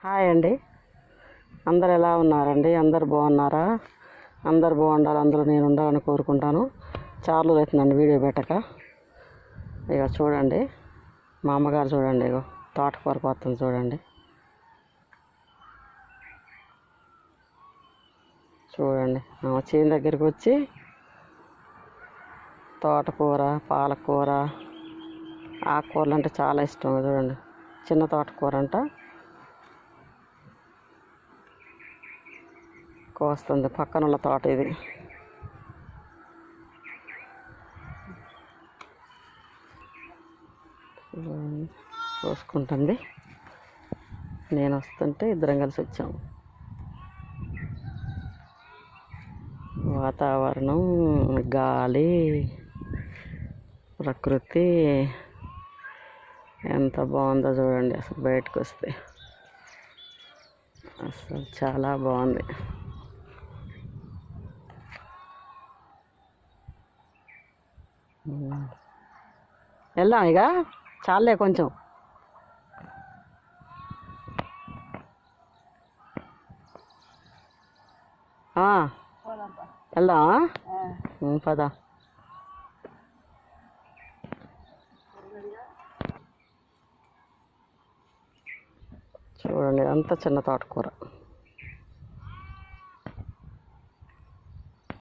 Hi అండి. అందరు ఎలా ఉన్నారండి? అందరు బాగున్నారా? అందరు బాగుండాలి, అందులో నేను ఉండాలని కోరుకుంటాను. చాలా రోజులు అవుతుందండి వీడియో పెట్టక. ఇక చూడండి, మా అమ్మగారు చూడండి, ఇగో తోటకూర కోస్తుంది చూడండి. చూడండి చేను దగ్గరికి వచ్చి తోటకూర, పాలకూర, ఆకుకూరలు అంటే చాలా ఇష్టం. చూడండి, చిన్న తోటకూర అంట కోస్తుంది. పక్కనున్న తోట ఇది. కోసుకుంటుంది. నేను వస్తుంటే ఇద్దరం కలిసి వచ్చాము. వాతావరణం, గాలి, ప్రకృతి ఎంత బాగుందో చూడండి. అసలు బయటకు వస్తే అసలు చాలా బాగుంది. వెళ్దాం ఇక, చాలే కొంచెం. వెళ్దామా? పదా. చూడండి, అంత చిన్న తోటకూర.